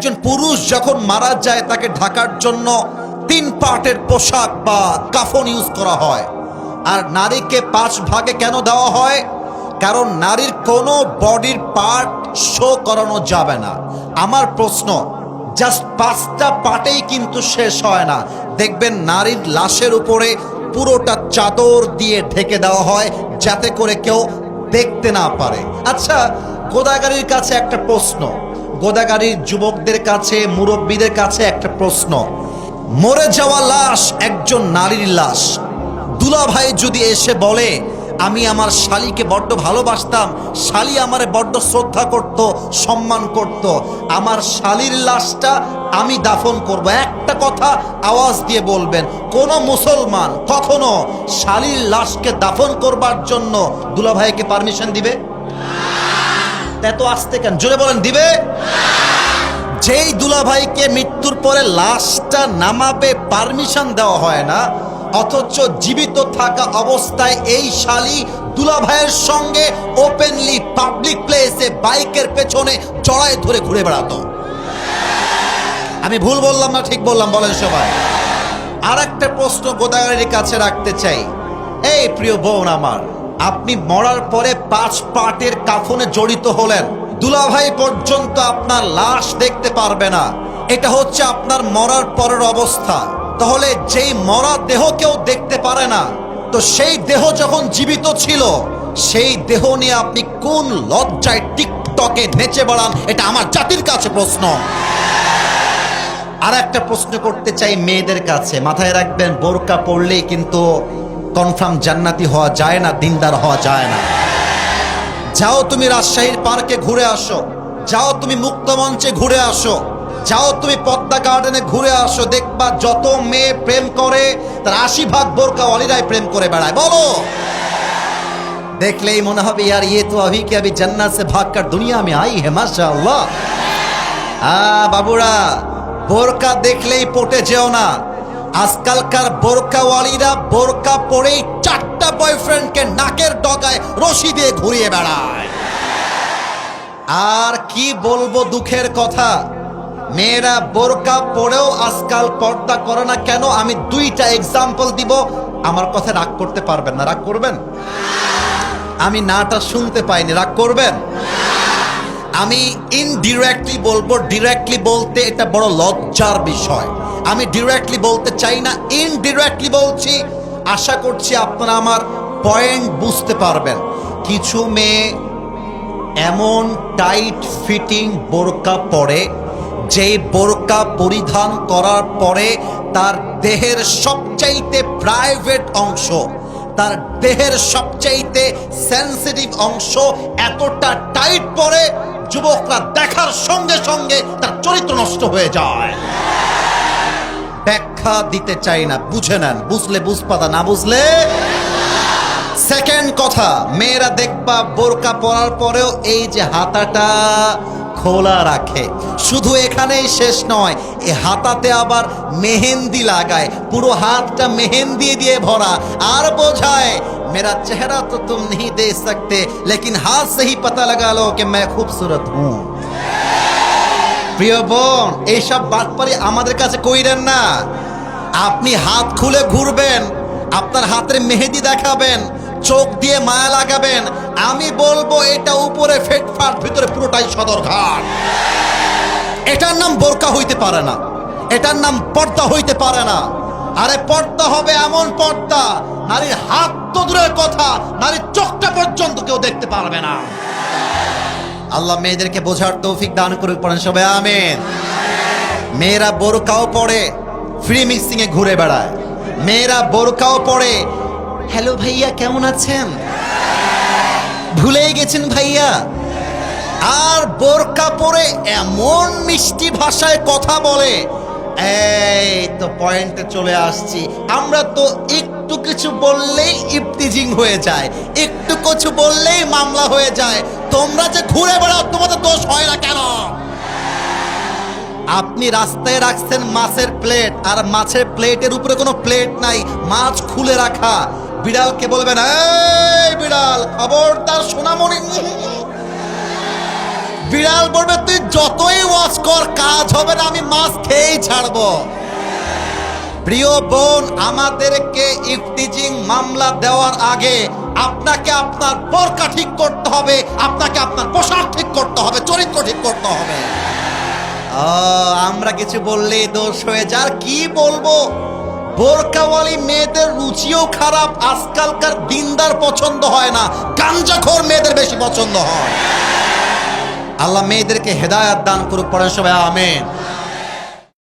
একজন পুরুষ যখন মারা যায় তাকে ঢাকার জন্য 3 পার্টের পোশাক বা কাফন ইউজ করা হয়, আর নারীকে 5 ভাগে কেন দেওয়া হয়? কারণ নারীর কোনো বডির পার্ট শো করানো যাবে না। আমার প্রশ্ন, জাস্ট 5টা পার্টেই কিন্তু শেষ হয় না। দেখবেন নারীর লাশের উপরে পুরোটা চাদর দিয়ে ঢেকে দেওয়া হয় যাতে করে কেউ দেখতে না পারে। আচ্ছা, গোদাগাড়ির কাছে একটা প্রশ্ন, গোদাগাড়ির যুবকদের কাছে, মুরব্বীদের কাছে একটা প্রশ্ন। মরে যাওয়া লাশ একজন নারীর লাশ, দুলাভাই যদি এসে বলে আমি আমার শালীকে বড্ড ভালোবাসতাম, শালী আমারে বড্ড শ্রদ্ধা করত, সম্মান করত, আমার শালীর লাশটা আমি দাফন করব, একটা কথা আওয়াজ দিয়ে বলবেন। কোন মুসলমান কখনো শালীর লাশকে দাফন করবার জন্য দুলাভাইকে পারমিশন দিবে? এত আসতে কেন, জোরে বলেন, দিবে? যেই দুলাভাইকে মৃত্যুর পরে লাশটা নামাবে পারমিশন দেওয়া হয় না, অথচ জীবিত থাকা অবস্থায় এই শালী দুলাভাইয়ের সঙ্গে ওপেনলি পাবলিক প্লেসে বাইকের পেছনে জড়ায় ধরে ঘুরে বেড়াতো। আমি ভুল বললাম না ঠিক বললাম? বলেন সবাই। আর একটা প্রশ্ন গোদাগাড়ির কাছে রাখতে চাই। এই প্রিয় বোন আমার, আপনি মরার পরে 5 পার্টের কাফনে জড়িত হলেন, দুলাভাই পর্যন্ত আপনার লাশ দেখতে পারবে না, এটা হচ্ছে আপনার মরার পরের অবস্থা। তাহলে যেই মরা দেহ কেউ দেখতে পারে না, তো সেই দেহ যখন জীবিত ছিল সেই দেহ নিয়ে আপনি কোন লজ্জায় টিকটকে নেচে বেড়ান? এটা আমার জাতির কাছে প্রশ্ন। আর একটা প্রশ্ন করতে চাই মেয়েদের কাছে, মাথায় রাখবেন, বোরকা পরলেই কিন্তু কনফার্ম জান্নাতি হওয়া যায় না, দিনদার হওয়া যায় না। যাও তুমি রাজশাহীর পার্কে ঘুরে আসো, যাও তুমি মুক্তমঞ্চে ঘুরে আসো, যাও তুমি পদ্মা গার্ডেনে ঘুরে আসো, দেখবা যত মেয়ে প্রেম করে তার 80 ভাগ বোরকাওয়ালিরাই প্রেম করে বেড়ায়। বলো, দেখলেই মনে হবে यार ये तो अभी के अभी जन्नत से भागकर दुनिया में आई है माशाअल्लाह। বাবুরা, বোরকা দেখলেই পটে যেও না। আজকালকার বোরকাওয়ালিরা বোরকা পরেই 4টা বয়ফ্রেন্ডকে নাকের ডগায় রশি দিয়ে ঘুরিয়ে বেড়ায়। আর কি বলবো দুঃখের কথা, মেয়েরা বোরকা পরেও আজকাল পর্দা করে না কেন? আমি 2টা এক্সাম্পল দিব, আমার কথা রাগ করতে পারবেন না? রাগ করবেন? আমি নাটা শুনতে পাইনি, রাগ করবেন? আমি ইনডিরেক্টলি বলবো, ডিরেক্টলি বলতে এটা বড় লজ্জার বিষয়। আমি ডিরেক্টলি বলতে চাই না, ইনডিরেক্টলি বলছি। আশা করছি আপনারা আমার পয়েন্ট বুঝতে পারবেন। কিছু মেয়ে এমন টাইট ফিটিং বোরকা পরে, যেই বোরকা পরিধান করার পরে তার দেহের সবচাইতে প্রাইভেট অংশ, তার দেহের সবচাইতে সেন্সিটিভ অংশ এতটা টাইট পরে যুবকরা দেখার সঙ্গে সঙ্গে তার চরিত্র নষ্ট হয়ে যায়। ব্যাখ্যা দিতে চাই না, বুঝে নেন, বুঝলে বুঝপাতা, না বুঝলে। সেকেন্ড কথা, মেয়েরা দেখবা বোরকা পরার পরেও এই যে হাতাটা খোলা রাখে। শুধু এখানেই শেষ নয়, এই হাতাতে আবার মেহেন্দি লাগায়, পুরো হাতটা মেহেন্দি দিয়ে ভরা, আর বোঝায় मेरा चेहरा तो तुम नहीं दे सकते लेकिन हाथ से ही पता लगा लो कि मैं खूबसूरत हूं। প্রিয় বোন, এইসব বাটপারি আমাদের কাছে কইরেন না। আপনি হাত খুলে ঘুরবেন, আপনার হাতের মেহেদি দেখাবেন, চোখ দিয়ে মায়া লাগাবেন, আমি বলবো এটা উপরে ফেটফাট, ভিতরে পুরোটাই সদরঘাট। এটার নাম বোরকা হইতে পারে না, এটার নাম পর্দা হইতে পারে না। আরে পর্দা হবে এমন পর্দা, নারীর হাত তো দূরের কথা, নারীর চোখটা পর্যন্ত কেউ দেখতে পারবে না। আল্লাহ মেয়েদেরকে বোঝার তৌফিক দান করুক, পড়েন সবাই আমিন। মেয়েরা বোরকাও পরে ফ্রি মিক্সিং এ ঘুরে বেড়ায়, মেয়েরা বোরকাও পরে হ্যালো ভাইয়া কেমন আছেন, ভুলেই গেছেন ভাইয়া। আর বোরকা পরে এমন মিষ্টি ভাষায় কথা বলে, এই তো পয়েন্টে চলে আসছি। আমরা তো একটু কিছু বললেই ইফতিজিং হয়ে যায়, একটু কিছু বললেই মামলা হয়ে যায়। তোমরা যে ঘুরে বেড়াও, তোমাদের দোষ হয় না কেন? আপনি রাস্তায় রাখছেন মাছের প্লেট, আর মাছের প্লেটের উপরে কোনো প্লেট নাই, মাছ খুলে রাখা। বিড়ালকে বলবেন এই বিড়াল খবরদার সোনামণি, বিড়াল বলবে তুই যতই ওয়াজ কর কাজ হবে না, আমি মাছ খেয়েই ছাড়বো। প্রিয় বোন, আমাদেরকে ইফতিজিং মামলা দেওয়ার আগে আপনাকে আপনার বোরকা ঠিক করতে হবে, আপনাকে আপনার পোশাক ঠিক করতে হবে, চরিত্র ঠিক করতে হবে। আমরা কিছু বললেই দোষ হয়ে যায়। আর কি বলবো, বোরকাওয়ালি মেয়েদের রুচিও খারাপ। আজকালকার দিনদার পছন্দ হয় না, গাঞ্জাখোর মেয়েদের বেশি পছন্দ হয়। আল্লাহ মেয়েদেরকে হেদায়াত দান করুক, পড়েন সবাই আমিন।